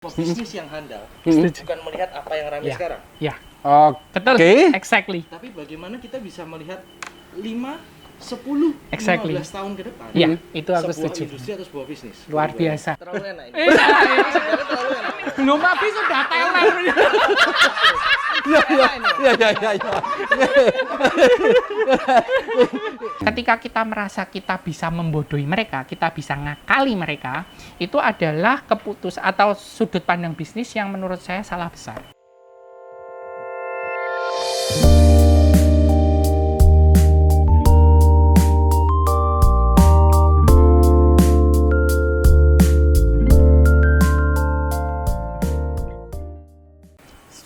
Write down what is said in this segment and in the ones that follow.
Pebisnis yang handal Setuju. bukan melihat apa yang ramai Ya. sekarang, Ya, Oke. betul. Exactly. tapi bagaimana kita bisa melihat 5, 10, Exactly. 15 tahun ke depan Ya, itu aku sebuah setuju. industri atau sebuah bisnis. Luar biasa. Terlalu enak ini. Iya. Sebenarnya terlalu enak. Belum habis sudah teler. Iya, iya. Ketika kita merasa kita bisa membodohi mereka, kita bisa ngakali mereka, itu adalah atau sudut pandang bisnis yang menurut saya salah besar.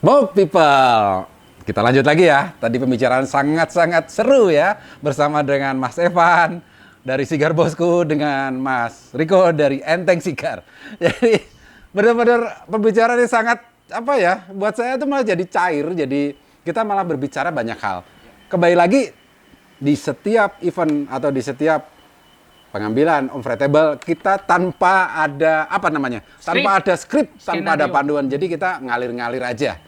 Smoke People. Kita lanjut lagi ya. Tadi pembicaraan sangat-sangat seru ya. Bersama dengan Mas Evan dari Sigar Bosku, dengan Mas Riko dari Enteng Sigar. Jadi benar-benar pembicaraan ini sangat, apa ya, buat saya itu malah jadi cair. Jadi kita malah berbicara banyak hal. Kembali lagi, di setiap event atau di setiap pengambilan Unfreightable kita tanpa ada tanpa ada skrip, tanpa ada panduan. Jadi kita ngalir-ngalir aja.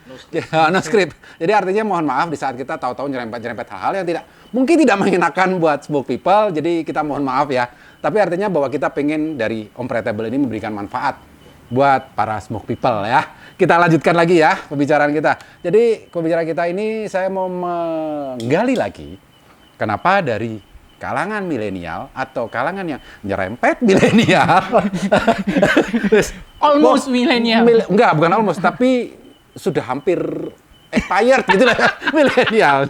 No script. Jadi artinya mohon maaf di saat kita tahu-tahu nyerempet-nyerempet hal-hal yang mungkin tidak mengenakan buat Smoke People. Jadi kita mohon maaf ya. Tapi artinya bahwa kita pengen dari Unfreightable ini memberikan manfaat buat para Smoke People ya. Kita lanjutkan lagi ya pembicaraan kita. Jadi pembicaraan kita ini saya mau menggali lagi kenapa dari kalangan milenial atau kalangan yang nyerempet milenial. Almost milenial. Enggak, bukan almost, tapi sudah hampir expired gitu lah milenial.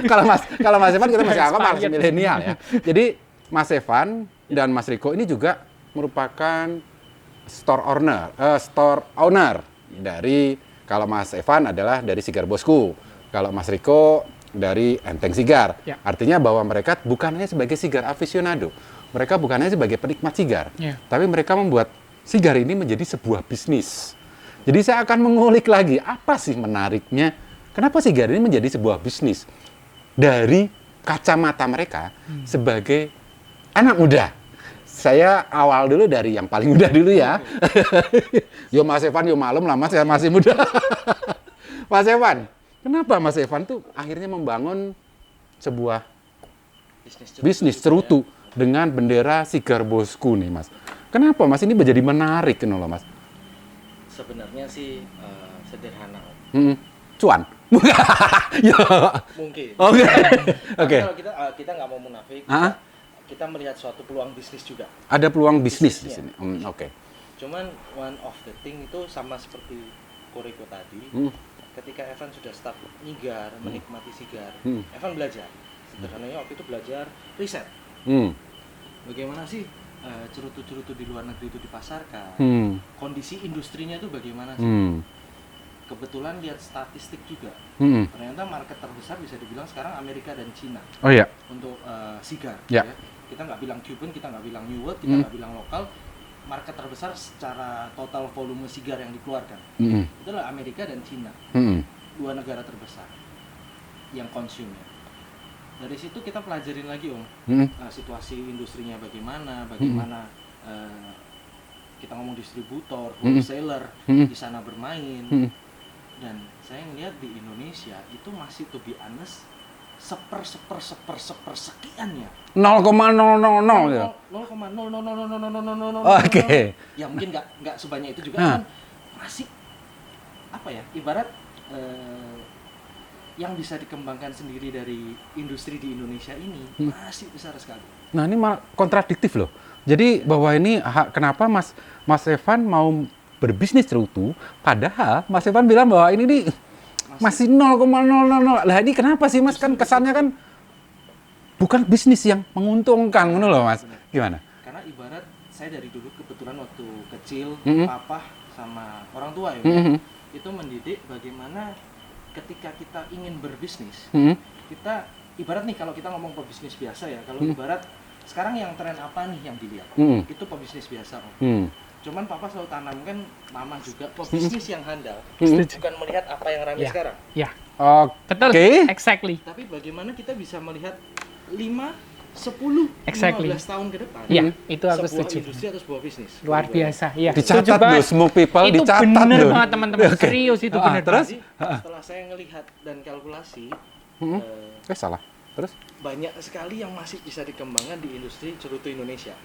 Kalau Mas Evan kita masih anggap masih milenial ya. Jadi Mas Evan dan Mas Riko ini juga merupakan store owner dari, kalau Mas Evan adalah dari Sigar Bosku, kalau Mas Riko dari Enteng Sigar. Ya. Artinya bahwa mereka bukan hanya sebagai sigar aficionado, mereka bukan hanya sebagai penikmat sigar, Ya. tapi mereka membuat sigar ini menjadi sebuah bisnis. Jadi saya akan mengulik lagi, apa sih menariknya, kenapa sigar ini menjadi sebuah bisnis dari kacamata mereka sebagai anak muda. Saya awal dulu dari yang paling muda dulu ya. Yo Mas Evan, yo malum lah Mas, saya masih muda. Mas Evan, kenapa Mas Evan tuh akhirnya membangun sebuah bisnis cerutu dengan bendera Sigar Bosku nih Mas? Kenapa Mas ini menjadi menarik loh Mas? Sebenarnya sih sederhana. Cuan? Ya. Mungkin. Oke. Tapi kalau kita nggak mau munafik, kita melihat suatu peluang bisnis juga. Ada peluang bisnis di Bisnisnya. sini. Oke. Cuman one of the thing itu sama seperti Koreko tadi. Ketika Evan sudah start nyigar, menikmati sigar, Evan belajar. Sederhananya waktu itu belajar riset. Bagaimana sih cerutu-cerutu di luar negeri itu dipasarkan? Kondisi industrinya itu bagaimana sih? Kebetulan lihat statistik juga. Ternyata market terbesar bisa dibilang sekarang Amerika dan Cina Oh iya. untuk sigar. Ya. Ya. Kita nggak bilang Cuban, kita nggak bilang New World, kita nggak bilang lokal. Market terbesar secara total volume sigar yang dikeluarkan itu adalah Amerika dan Cina, dua negara terbesar yang konsumen. Dari situ kita pelajarin lagi situasi industrinya bagaimana kita ngomong distributor, wholesaler di sana bermain. Dan saya ngelihat di Indonesia itu masih, to be honest, seper sekiannya. 0,000 ya. 0,0000000. Oke. Ya mungkin nggak sebanyak itu juga, kan masih apa ya, ibarat yang bisa dikembangkan sendiri dari industri di Indonesia ini masih besar sekali. Nah ini malah kontradiktif loh. Jadi bahwa ini kenapa Mas Evan mau berbisnis cerutu, padahal Mas Evan bilang bahwa ini nih masih 0,000. Lah ini kenapa sih Mas? Kan kesannya kan bukan bisnis yang menguntungkan, ngono loh Mas. Gimana? Karena ibarat saya dari dulu kebetulan waktu kecil, papa sama orang tua ya, itu mendidik bagaimana ketika kita ingin berbisnis, kita ibarat nih, kalau kita ngomong pebisnis biasa ya, kalau ibarat sekarang yang tren apa nih yang dilihat, itu pebisnis biasa. Cuman papa selalu tanamkan, mama juga, pebisnis yang handal bukan melihat apa yang ramai sekarang. Ya. Oke. Betul. Exactly. Tapi bagaimana kita bisa melihat 5, Exactly. 10-15 tahun ke depan. Iya, itu aku sebuah setuju. industri atau sebuah bisnis. Luar biasa. Iya. Dicatat Setuju banget. loh, Smoke People, Itu dicatat bener loh. banget teman-teman. Oke. Serius itu bener. Terus? Jadi, setelah saya ngelihat dan kalkulasi, Salah. Terus? banyak sekali yang masih bisa dikembangkan di industri cerutu Indonesia.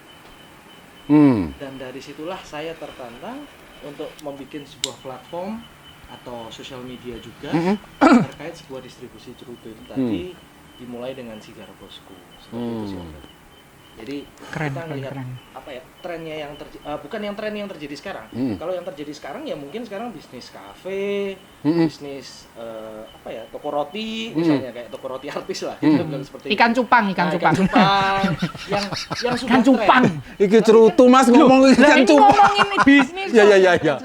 Dan dari situlah saya tertantang untuk membuat sebuah platform atau sosial media juga terkait sebuah distribusi cerutu itu tadi, dimulai dengan Sigar Bosku. Seperti itu sih, Om. Jadi Keren, kita keren, melihat keren. apa ya, trennya yang bukan yang tren yang terjadi sekarang. Kalau yang terjadi sekarang ya mungkin sekarang bisnis kafe, bisnis apa ya, toko roti misalnya, kayak toko roti artis lah, kita bilang seperti itu. Ikan cupang. Nah, ikan cupang yang sudah Ikan cupang. tren. Iki cerutu Mas ngomong Lah ikan ini cupang. ngomongin bisnis. Ya kok. ya ya ya.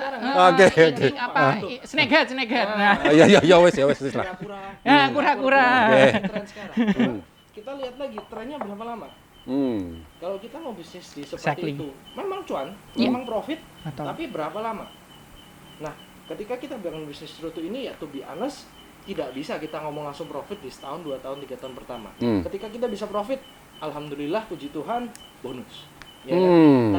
Oke oke. Ini apa? Snack head. Nah. Ya wes lah. Kura-kura. Ya, kura-kura. Oke. Tren sekarang. Kita lihat lagi trennya berapa lama. Kalau kita mau bisnis di seperti Exactly. itu, memang cuan, Iya. memang profit, Betul. tapi berapa lama? Nah, ketika kita bangun bisnis cerutu ini, ya to be honest, tidak bisa kita ngomong langsung profit di setahun, 2 tahun, 3 tahun pertama. Ketika kita bisa profit, alhamdulillah, puji Tuhan, bonus. Ya kan?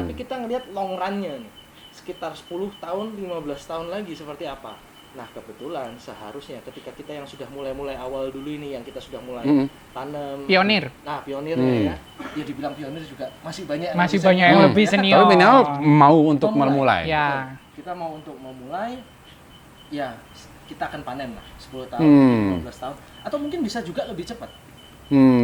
Tapi kita ngelihat long run-nya nih, sekitar 10 tahun, 15 tahun lagi seperti apa. Nah, kebetulan seharusnya ketika kita yang sudah mulai awal dulu ini, yang kita sudah mulai tanam Pionir. Nah, pionirnya ya dibilang pionir juga masih banyak Masih banyak yang lebih senior. Tapi minimal mau untuk memulai. Ya. Kita mau untuk memulai, ya kita akan panen lah 10 tahun, 15 tahun, atau mungkin bisa juga lebih cepat.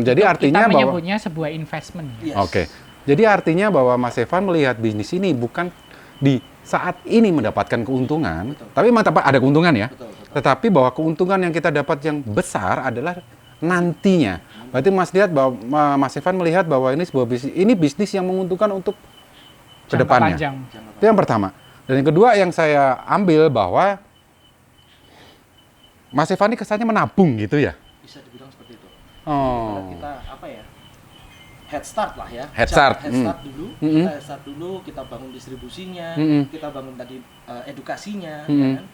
Jadi artinya kita bahwa menyebutnya sebuah investment. Yes. Oke. Jadi artinya bahwa Mas Evan melihat bisnis ini bukan di saat ini mendapatkan keuntungan, Betul. tapi memang ada keuntungan ya. Betul. Tetapi bahwa keuntungan yang kita dapat yang besar adalah nantinya. Berarti Mas lihat bahwa Mas Evan melihat bahwa ini sebuah bisnis, ini bisnis yang menguntungkan untuk Jangka kedepannya. panjang. Itu yang pertama. Dan yang kedua yang saya ambil bahwa Mas Evan ini kesannya menabung gitu ya. Bisa dibilang seperti itu. Oh. Karena kita apa ya? Head start lah ya. Head start. Head start dulu. Mm-mm. Kita head start dulu, kita bangun distribusinya, kita bangun tadi edukasinya, ya kan?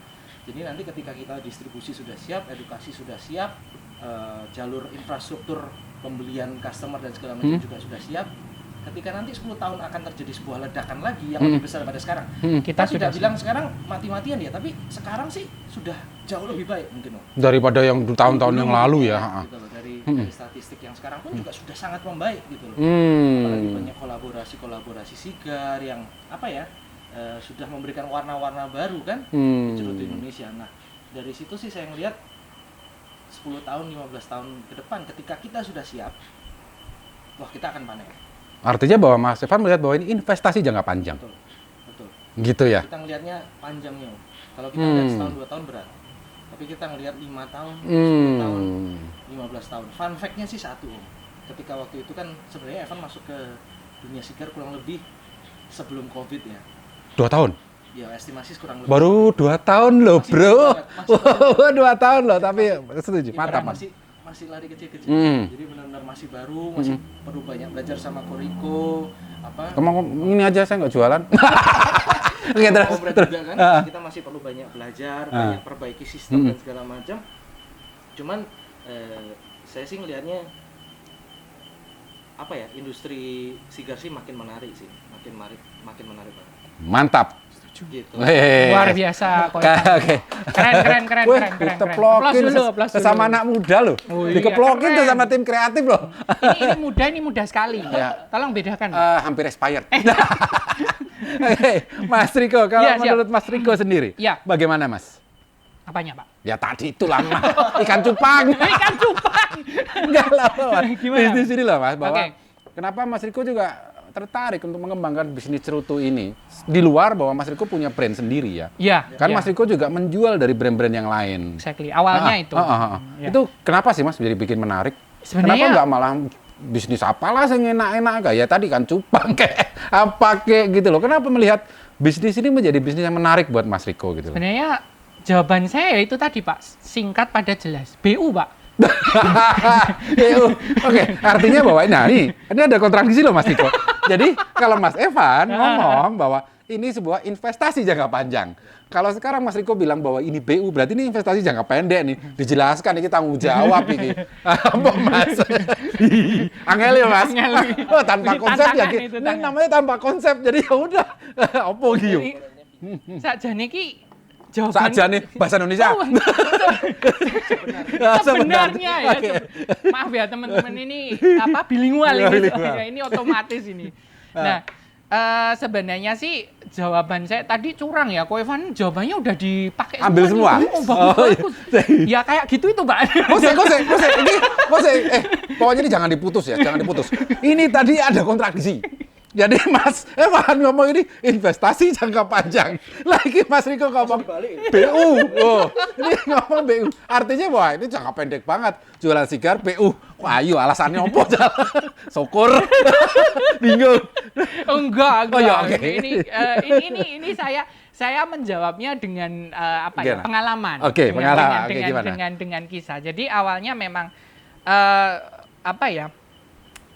Jadi nanti ketika kita distribusi sudah siap, edukasi sudah siap, jalur infrastruktur pembelian customer dan segala macam juga sudah siap. Ketika nanti 10 tahun akan terjadi sebuah ledakan lagi yang lebih besar daripada sekarang. Kita Tidak sudah bilang sekarang mati-matian ya, tapi sekarang sih sudah jauh lebih baik mungkin, Om. Daripada yang tahun-tahun yang lalu ya. Gitu loh, dari statistik yang sekarang pun juga sudah sangat membaik gitu loh. Apalagi banyak kolaborasi sigar yang apa ya, sudah memberikan warna-warna baru kan di cerutu Indonesia. Nah, dari situ sih saya ngelihat 10 tahun, 15 tahun ke depan ketika kita sudah siap, wah kita akan panen. Artinya bahwa Mas Evan melihat bahwa ini investasi jangka panjang. Betul. Gitu ya. Kita ngelihatnya panjangnya, Om. Kalau kita ngelihat setahun 2 tahun berat. Tapi kita ngelihat 5 tahun, 10 tahun, 15 tahun. Fun fact-nya sih satu, Om. Ketika waktu itu kan sebenarnya Evan masuk ke dunia sigar kurang lebih sebelum Covid ya. 2 tahun. Ya estimasi kurang lebih. Baru 2 tahun loh, Masih bro. banget, masih 2 tahun loh, tapi setuju. Mantap, Mas. Masih lari kecil-kecil. Hmm. Jadi benar-benar masih baru, masih perlu banyak belajar sama Koriko, apa? Kamu ini aja saya nggak jualan. Oke, terus. Om Brad juga kan, kita masih perlu banyak belajar, banyak perbaiki sistem dan segala macam. Cuman saya sih ngelihatnya apa ya, industri sigar sih makin menarik sih, makin menarik banget. Mantap. Gitu. Luar biasa. Oke. Keren. Wih, diteplokin Applause dulu. sesama anak muda loh. Oh, iya, Dikeplokin tuh keren. sama tim kreatif loh. Ini mudah sekali. Ya. Tolong bedakan. Hampir expired. Oke, Mas Riko, kalau Iya, siap. menurut Mas Riko sendiri, Iya. bagaimana Mas? Apanya, Pak? Ya tadi itulah Mas, ikan cupang. Ikan cupang. Enggak lah, Mas. Gimana? Bisnis ini loh Mas, bahwa Oke. kenapa Mas Riko juga tertarik untuk mengembangkan bisnis cerutu ini di luar bahwa Mas Riko punya brand sendiri ya. Iya. Kan iya. Mas Riko juga menjual dari brand-brand yang lain. Exactly. Awalnya itu. Ya. Itu kenapa sih Mas jadi bikin menarik? Sebenarnya- Kenapa nggak malah bisnis apalah yang enak-enak kayak tadi kan cupang kayak apa kayak gitu loh. Kenapa melihat bisnis ini menjadi bisnis yang menarik buat Mas Riko gitu loh? Sebenarnya jawaban saya itu tadi, Pak. Singkat pada jelas. BU, Pak. Oke, artinya bahwa ini ada kontradiksi loh Mas Riko. Jadi kalau Mas Evan ngomong bahwa ini sebuah investasi jangka panjang. Kalau sekarang Mas Riko bilang bahwa ini BU, berarti ini investasi jangka pendek nih. Dijelaskan, ini tanggung jawab ini. Apa Mas? Angel ya Mas? Angel. Oh, tanpa Ini konsep ya. tantangan itu, Ini namanya tanpa konsep, jadi ya udah. Apa gitu? Sakjane iki jawaban Saja nih bahasa Indonesia. Oh, sebenarnya ya. Oke. Maaf ya teman-teman, ini apa bilingual Ya, ini. bilingual. Ya, ini otomatis ini. Nah, sebenarnya sih jawaban saya tadi curang ya. Ko Evan jawabannya udah dipakai Ambil semua? nih. Oh, bagus, Oh, bagus. Ya kayak gitu itu, Pak. Kose, ini kose. Pokoknya ini jangan diputus ya, jangan diputus. Ini tadi ada kontradiksi. Jadi Mas Evan ngomong ini investasi jangka panjang. Lagi Mas Riko ngomong BU. Oh, ini ngomong BU. Artinya wah ini jangka pendek banget. Jualan sigar BU. Wah, ayo alasannya opo jalan. Syukur. Bingung. Enggak. Oh, ya, oke. Ini saya menjawabnya dengan apa ya, Gimana? pengalaman. Oke, pengalaman. Oke, gimana? Dengan kisah. Jadi awalnya memang apa ya?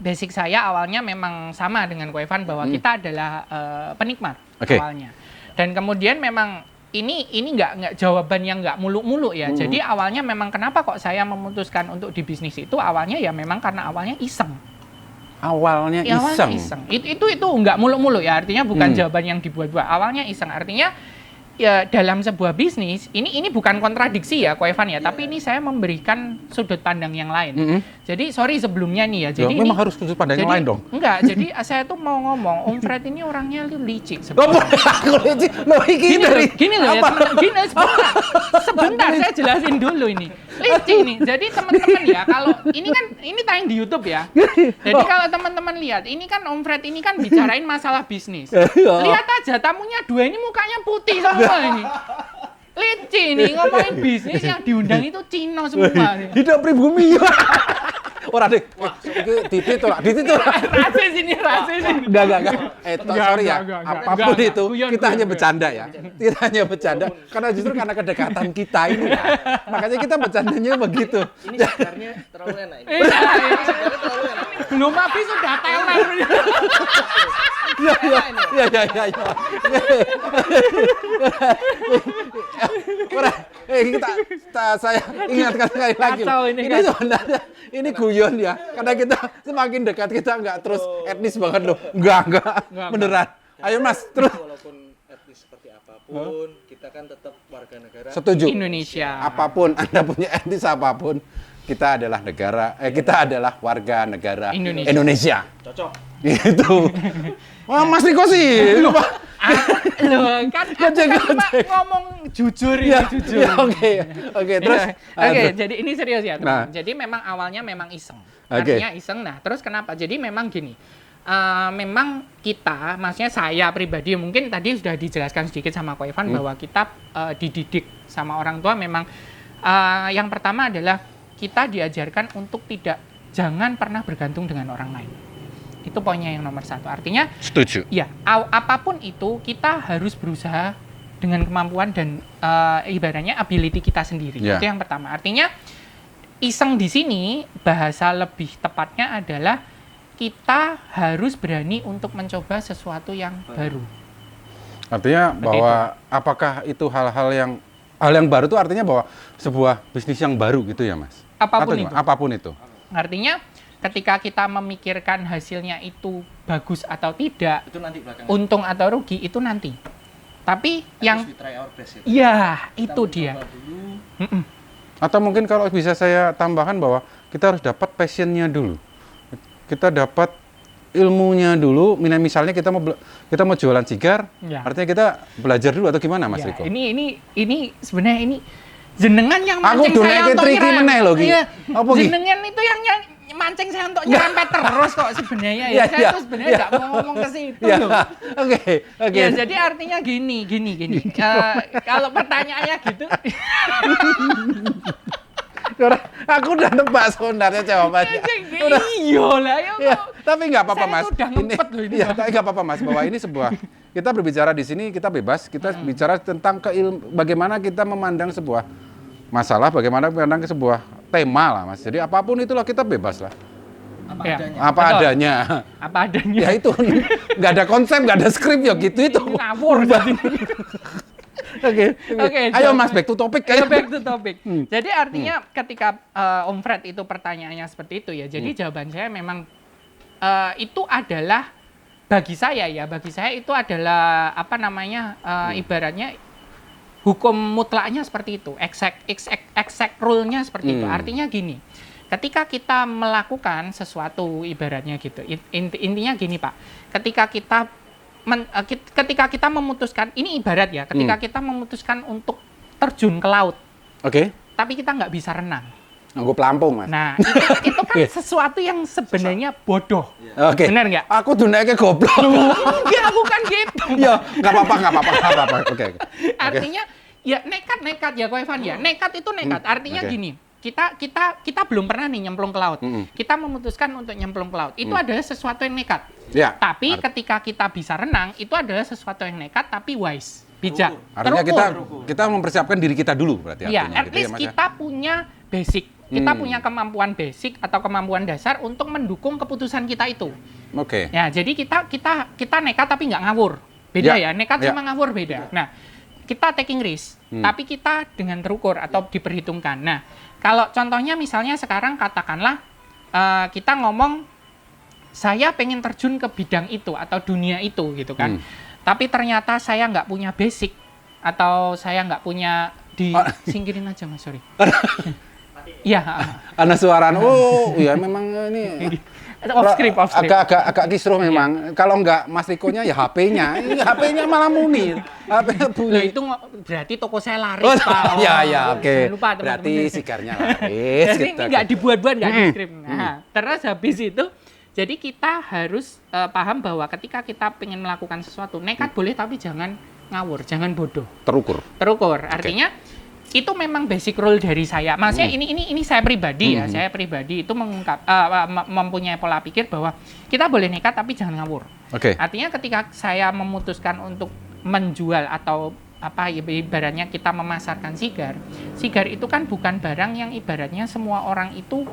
Basic saya awalnya memang sama dengan Ko Evan bahwa kita adalah penikmat Oke. awalnya. Dan kemudian memang ini nggak jawaban yang nggak muluk-muluk ya. Jadi awalnya memang kenapa kok saya memutuskan untuk di bisnis itu awalnya ya memang karena awalnya iseng. Awalnya Ya, awalnya iseng. iseng. Itu nggak muluk-muluk ya. Artinya bukan jawaban yang dibuat-buat. Awalnya iseng. Artinya ya dalam sebuah bisnis ini bukan kontradiksi ya Ko Evan ya, tapi ini saya memberikan sudut pandang yang lain. Jadi sorry sebelumnya nih ya. Jadi Memang harus sudut pandang yang lain dong. Enggak, jadi saya tuh mau ngomong Om Fred ini orangnya licik Oh, sebenarnya. aku licik. Loh, Gini loh ya, apa? gini sebentar saya jelasin dulu ini. Licik nih. Jadi teman-teman ya, kalau ini tayang di YouTube ya. Jadi kalau teman-teman lihat, ini kan Om Fred ini kan bicarain masalah bisnis. Lihat aja tamunya dua ini mukanya putih semua ini. Licik nih ngomongin bisnis yang diundang itu Cina semua nih. Hidup pribumi. Ora deh. Titit ora. Rasis ini. Enggak. Sorry ya. enggak. Apapun Enggak. itu, Guyon, kita hanya guyon. bercanda ya. Kita hanya bercanda. Karena justru karena kedekatan kita ini ya. Makanya kita bercandanya begitu. Ini sebenarnya terlalu enak ini. Iya. Sebenarnya terlalu enak. Belum habis sudah teler. Ya. Saya ingatkan sekali lagi. Kacau ini, Ini kacau. sebenarnya ini guyon ya. Karena kita semakin dekat kita nggak terus etnis banget loh. Enggak. Beneran. Ayo Mas, terus. Walaupun etnis seperti apapun, kita kan tetap warga negara. Setuju. Indonesia. Apapun Anda punya etnis apapun, kita adalah warga negara Indonesia. Cocok. Gitu. Wah, Mas Riko sih. Loh, kan Gojek. ngomong jujur ini, Ya, jujur. ya, oke. Terus. Oke, jadi ini serius ya, Nah. teman. Jadi memang awalnya memang iseng. Oke. Artinya iseng. Nah, terus kenapa? Jadi memang gini. Memang kita, maksudnya saya pribadi mungkin tadi sudah dijelaskan sedikit sama Ko Evan bahwa kita dididik sama orang tua memang yang pertama adalah kita diajarkan untuk jangan pernah bergantung dengan orang lain. Itu poinnya yang nomor satu. Artinya, Setuju. ya apapun itu kita harus berusaha dengan kemampuan dan ibaratnya ability kita sendiri. Ya. Itu yang pertama. Artinya iseng di sini bahasa lebih tepatnya adalah kita harus berani untuk mencoba sesuatu yang baru. Artinya Seperti bahwa apakah itu hal yang baru itu artinya bahwa sebuah bisnis yang baru gitu ya, Mas? Apapun Atau itu. gimana? Apapun itu. Artinya ketika kita memikirkan hasilnya itu bagus atau tidak, Itu nanti belakangan. untung atau rugi itu nanti. Tapi yang We try our best ya. ya Kita itu dia. mencoba dulu. Mm-mm. Atau mungkin kalau bisa saya tambahkan bahwa kita harus dapat passionnya dulu. Kita dapat ilmunya dulu. Misalnya kita mau jualan sigar, Ya. artinya kita belajar dulu atau gimana, Mas Ya, Riko? ini sebenarnya ini jenengan yang Aku mancing saya doneke untuk triki nyerempet. meneh lho, Ki. Iya, Apa, Ki? jenengan itu yang mancing saya untuk nyerempet terus kok sebenarnya ya. Saya tuh sebenarnya nggak mau ngomong ke situ Ya, loh. oke. Ya, jadi artinya gini. Kalau pertanyaannya gitu, Aku udah nebak sebenarnya jawabannya. iya lah ya. Ya, tapi nggak apa-apa, Saya Mas. tuh udah ngempet loh ini, Iya, Bang. tapi nggak apa-apa, Mas. Bahwa ini sebuah kita berbicara di sini kita bebas. Kita bicara tentang bagaimana kita memandang sebuah masalah, bagaimana memandang sebuah tema lah, Mas. Jadi apapun itulah kita bebas lah. Apa Ya. adanya. Apa Betul. adanya. Apa adanya. Ya itu nggak ada konsep, nggak ada skrip ya gitu itu. Ngawur jadi. Oke. Oke, Ayo so- Mas, back to topic. Ayo back to topic. Jadi artinya ketika Om Fred itu pertanyaannya seperti itu ya. Jadi jawaban saya memang itu adalah bagi saya itu adalah apa namanya ibaratnya hukum mutlaknya seperti itu, exact rule-nya seperti itu. Artinya gini, ketika kita melakukan sesuatu ibaratnya gitu, intinya gini Pak, ketika kita memutuskan, ini ibarat ya, ketika kita memutuskan untuk terjun ke laut, Oke. tapi kita nggak bisa renang. Nunggu pelampung, Mas. Nah, itu kan sesuatu yang sebenarnya bodoh. Oke. Benar nggak? Aku duneknya goblok. Enggak, bukan gitu. Ya, nggak apa-apa. Oke. Artinya ya nekat ya Ko Evan ya. Nekat itu nekat. Artinya Oke. gini, kita belum pernah nih nyemplung ke laut. Kita memutuskan untuk nyemplung ke laut. Itu adalah sesuatu yang nekat. Ya. Tapi ketika kita bisa renang, itu adalah sesuatu yang nekat tapi wise, bijak. Artinya terukur. kita mempersiapkan diri kita dulu berarti Iya, artinya at gitu least Mas, ya? kita punya basic. Kita punya kemampuan basic atau kemampuan dasar untuk mendukung keputusan kita itu. Oke. Ya, jadi kita nekat tapi nggak ngawur. Beda Ya, ya, nekat ya. sama ngawur beda. Nah, kita taking risk, tapi kita dengan terukur atau diperhitungkan. Nah, kalau contohnya misalnya sekarang katakanlah kita ngomong saya pengen terjun ke bidang itu atau dunia itu gitu kan. Tapi ternyata saya nggak punya basic atau saya nggak punya disingkirin aja Mas, sorry. Iya, Ana suara, oh iya memang ini off script. agak kisruh memang. Kalau nggak Mas Rikonya ya HP-nya. HP-nya malah muni. HP-nya Loh, bunyi. itu berarti toko saya laris, Oh, Pak. ya, oke. Jangan lupa, Berarti teman-teman. sigarnya laris. Jadi gitu, ini nggak oke. dibuat-buat, nggak di script. Nah, terus habis itu, jadi kita harus paham bahwa ketika kita ingin melakukan sesuatu, nekat boleh tapi jangan ngawur, jangan bodoh. Terukur. Terukur. Artinya itu memang basic rule dari saya. Maksudnya ini saya pribadi ya. Saya pribadi itu mempunyai pola pikir bahwa kita boleh nekat tapi jangan ngawur. Oke. Artinya ketika saya memutuskan untuk menjual atau apa ibaratnya kita memasarkan sigar itu kan bukan barang yang ibaratnya semua orang itu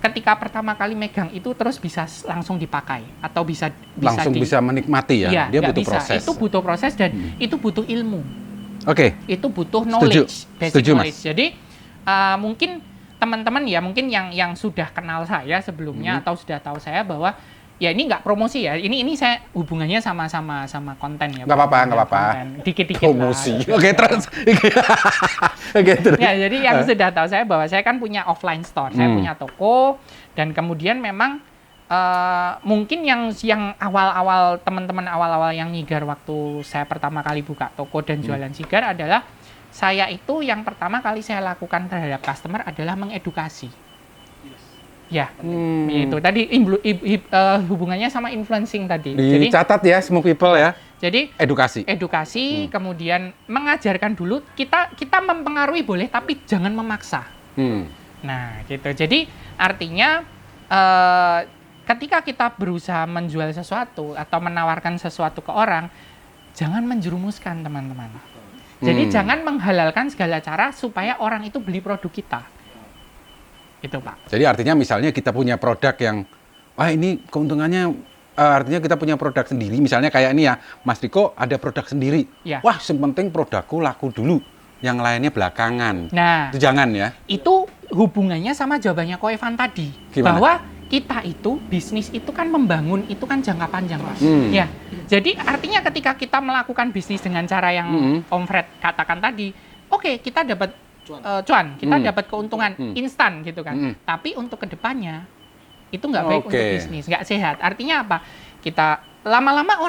ketika pertama kali megang itu terus bisa langsung dipakai atau bisa Langsung bisa menikmati ya. Iya, Dia nggak butuh bisa. proses. Itu butuh proses dan itu butuh ilmu. Oke. Itu butuh knowledge, basic Setuju, Mas. knowledge. Jadi mungkin teman-teman ya mungkin yang sudah kenal saya sebelumnya atau sudah tahu saya bahwa ya ini nggak promosi ya. Ini saya hubungannya sama konten ya. Nggak apa-apa, nggak apa-apa. Konten. Dikit-dikit Promosi. lah. Oke, terus. Oke, terus. Ya, jadi yang sudah tahu saya bahwa saya kan punya offline store, saya punya toko dan kemudian memang mungkin yang awal-awal teman-teman awal-awal yang nyigar waktu saya pertama kali buka toko dan jualan sigar adalah saya itu yang pertama kali saya lakukan terhadap customer adalah mengedukasi. Ya, itu tadi hubungannya sama influencing tadi. Jadi Dicatat ya, Smoke People ya. jadi Edukasi. kemudian mengajarkan dulu, kita mempengaruhi boleh tapi jangan memaksa. Nah, gitu. Jadi artinya ketika kita berusaha menjual sesuatu atau menawarkan sesuatu ke orang, jangan menjerumuskan teman-teman. Jadi jangan menghalalkan segala cara supaya orang itu beli produk kita. Itu Pak. Jadi artinya misalnya kita punya produk yang, wah ini keuntungannya, artinya kita punya produk sendiri. Misalnya kayak ini ya, Mas Riko ada produk sendiri. Ya. Wah, yang penting produkku laku dulu. Yang lainnya belakangan. Nah, Itu jangan ya. itu hubungannya sama jawabannya Ko Evan tadi. Gimana? Bahwa kita itu, bisnis itu kan membangun, itu kan jangka panjang, Mas. Ya, jadi artinya ketika kita melakukan bisnis dengan cara yang Om Fred katakan tadi, oke, kita dapat cuan, kita dapat keuntungan instan gitu kan. Tapi untuk kedepannya, itu nggak baik untuk bisnis, nggak sehat. Artinya apa? Kita lama-lama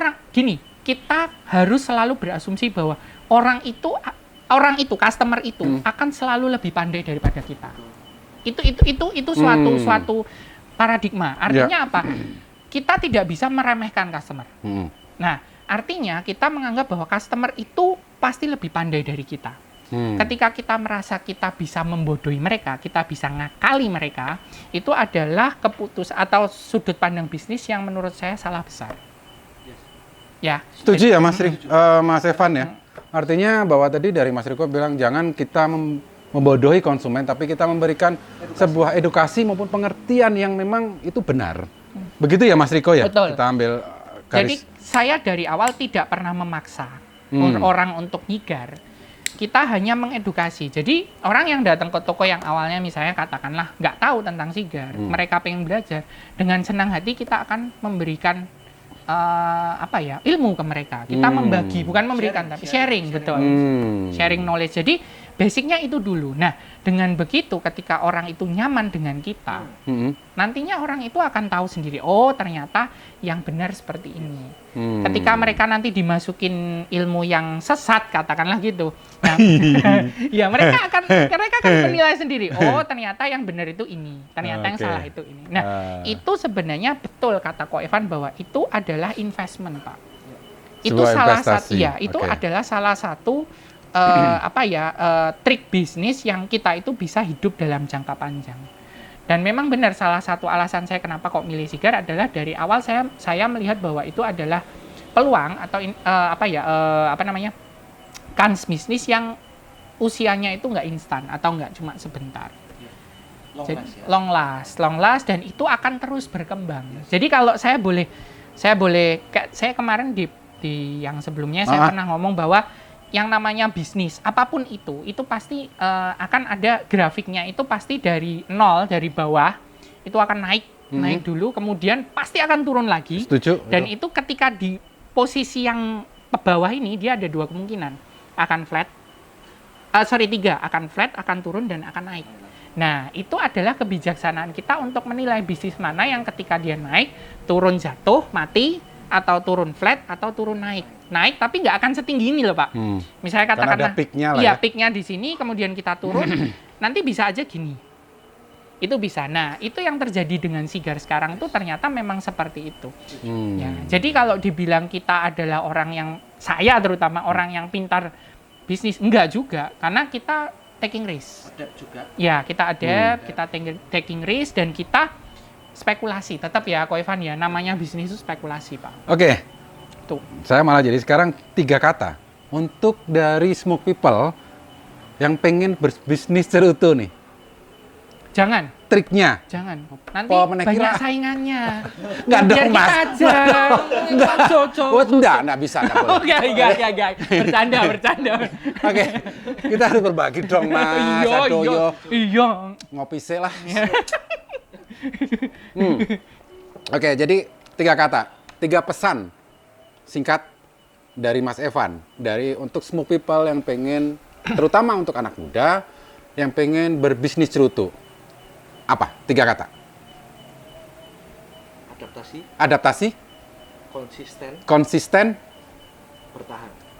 kita harus selalu berasumsi bahwa orang itu, customer itu akan selalu lebih pandai daripada kita. Itu suatu paradigma. Artinya apa? Kita tidak bisa meremehkan customer. Nah, artinya kita menganggap bahwa customer itu pasti lebih pandai dari kita. Ketika kita merasa kita bisa membodohi mereka, kita bisa ngakali mereka, itu adalah atau sudut pandang bisnis yang menurut saya salah besar. Ya. Setuju ya Mas Evan ya? Artinya bahwa tadi dari Mas Riko bilang jangan kita membodohi konsumen, tapi kita memberikan sebuah edukasi maupun pengertian yang memang itu benar. Begitu ya Mas Riko ya? Betul. Kita ambil Jadi garis. saya dari awal tidak pernah memaksa orang untuk nyigar. Kita hanya mengedukasi. Jadi orang yang datang ke toko yang awalnya misalnya katakanlah nggak tahu tentang sigar, mereka pengen belajar, dengan senang hati kita akan memberikan ilmu ke mereka. Kita membagi, bukan memberikan, tapi sharing, betul. Sharing knowledge. Jadi basicnya itu dulu. Nah, dengan begitu ketika orang itu nyaman dengan kita, nantinya orang itu akan tahu sendiri, oh ternyata yang benar seperti ini. Ketika mereka nanti dimasukin ilmu yang sesat, katakanlah gitu, nah, ya mereka akan menilai sendiri, oh ternyata yang benar itu ini, ternyata yang salah itu ini. Nah, itu sebenarnya betul kata Ko Evan bahwa itu adalah investment, Pak. Itu Sebuah salah investasi. satu, ya, itu adalah salah satu trik bisnis yang kita itu bisa hidup dalam jangka panjang. Dan memang benar salah satu alasan saya kenapa kok milih sigar adalah dari awal saya melihat bahwa itu adalah peluang atau kans bisnis yang usianya itu nggak instan atau nggak cuma sebentar. Long last dan itu akan terus berkembang. Jadi kalau saya kemarin di yang sebelumnya saya pernah ngomong bahwa yang namanya bisnis, apapun itu pasti akan ada grafiknya, itu pasti dari nol, dari bawah, itu akan naik dulu, kemudian pasti akan turun lagi. Setuju. Dan itu ketika di posisi yang ke bawah ini, dia ada dua kemungkinan, akan flat, tiga, akan flat, akan turun, dan akan naik. Nah, itu adalah kebijaksanaan kita untuk menilai bisnis mana yang ketika dia naik, turun jatuh, mati, atau turun flat, atau turun naik. Naik tapi nggak akan setinggi ini loh Pak. Misalnya katakanlah, iya peaknya di sini, kemudian kita turun, nanti bisa aja gini. Itu bisa. Nah, itu yang terjadi dengan sigar sekarang tuh ternyata memang seperti itu. Ya, jadi kalau dibilang kita adalah orang yang, saya terutama orang yang pintar bisnis, enggak juga, karena kita taking risk. Adapt juga. Ya, kita adapt, kita taking risk, dan kita spekulasi. Tetap ya, Ko Evan ya, namanya bisnis itu spekulasi Pak. Oke. Tuh. Saya malah jadi sekarang 3 kata untuk dari Smoke People yang pengen berbisnis cerutu nih. Jangan. Triknya. Jangan. Nanti Menekira. banyak saingannya. Nggak dong, Biar Mas. kita aja. Enggak bisa. Enggak boleh. Enggak. Bercanda. Oke, kita harus berbagi dong, Mas. Iya. Ngopi sih lah. Oke, jadi 3 kata, 3 pesan singkat dari Mas Evan, untuk Smoke People yang pengen, terutama untuk anak muda yang pengen berbisnis cerutu. Apa? 3 kata. Adaptasi. Konsisten.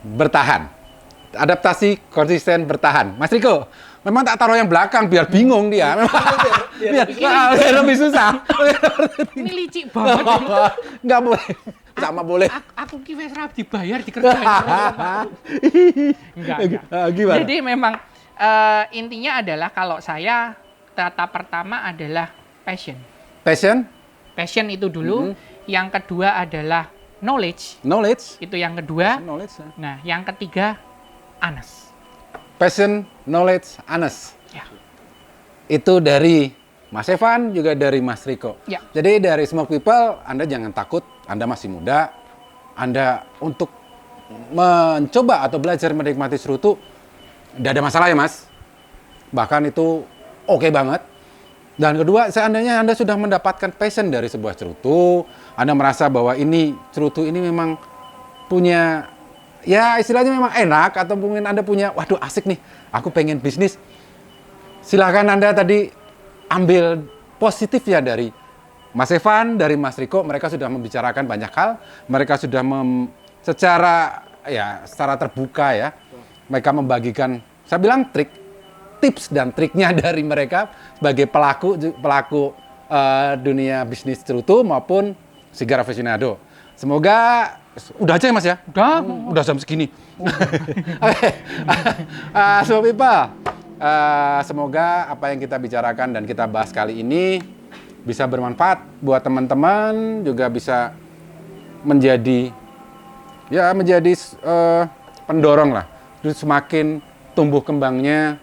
Bertahan. Adaptasi, konsisten, bertahan. Mas Riko, memang tak taruh yang belakang biar bingung dia. Biar lebih susah. Ini licik banget. Nggak boleh. Sama boleh. Aku ki wis ra dibayar dikerjain. Enggak. Gimana? Jadi memang intinya adalah kalau saya kata pertama adalah passion. Passion itu dulu. Yang kedua adalah knowledge. Itu yang kedua. Nah, yang ketiga honest. Passion, knowledge, honest. Ya. Itu dari Mas Evan, juga dari Mas Riko. Ya. Jadi dari Smoke People, Anda jangan takut, Anda masih muda. Anda untuk mencoba atau belajar menikmati cerutu, tidak ada masalah ya Mas. Bahkan itu oke banget. Dan kedua, seandainya Anda sudah mendapatkan passion dari sebuah cerutu, Anda merasa bahwa ini cerutu ini memang punya, ya istilahnya memang enak, atau mungkin Anda punya, waduh asik nih, aku pengen bisnis. Silahkan Anda tadi ambil positif ya dari Mas Evan, dari Mas Riko. Mereka sudah membicarakan banyak hal, mereka sudah secara terbuka ya, mereka membagikan, saya bilang tips dan triknya dari mereka sebagai pelaku dunia bisnis cerutu maupun sigar aficionado. Semoga udah aja ya Mas ya? Udah jam segini. Oke. So people, semoga apa yang kita bicarakan dan kita bahas kali ini bisa bermanfaat buat teman-teman, juga bisa menjadi pendorong lah, terus semakin tumbuh kembangnya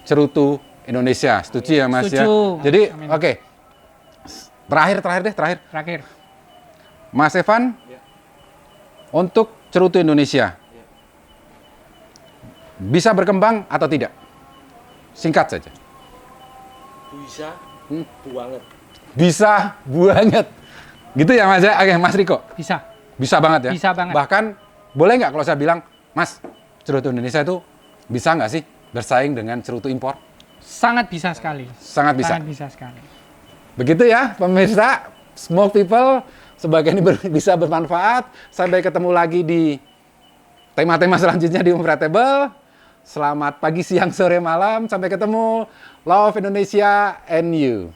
cerutu Indonesia. Setuju ya Mas ya? Setuju. Jadi Amin. oke. Terakhir. Terakhir. Mas Evan, Ya. untuk cerutu Indonesia, Ya. bisa berkembang atau tidak? Singkat saja. Bisa banget. Bisa banget. Gitu ya Mas ya? Oke, Mas Riko. Bisa. Bisa banget ya? Bisa banget. Bahkan, boleh nggak kalau saya bilang, Mas, cerutu Indonesia itu bisa nggak sih bersaing dengan cerutu impor? Sangat bisa sekali. Sangat bisa. Sangat bisa sekali. Begitu ya, pemirsa. Smoke People, sebagai ini bisa bermanfaat. Sampai ketemu lagi di tema-tema selanjutnya di Unfratable. Selamat pagi, siang, sore, malam. Sampai ketemu. Love Indonesia and you.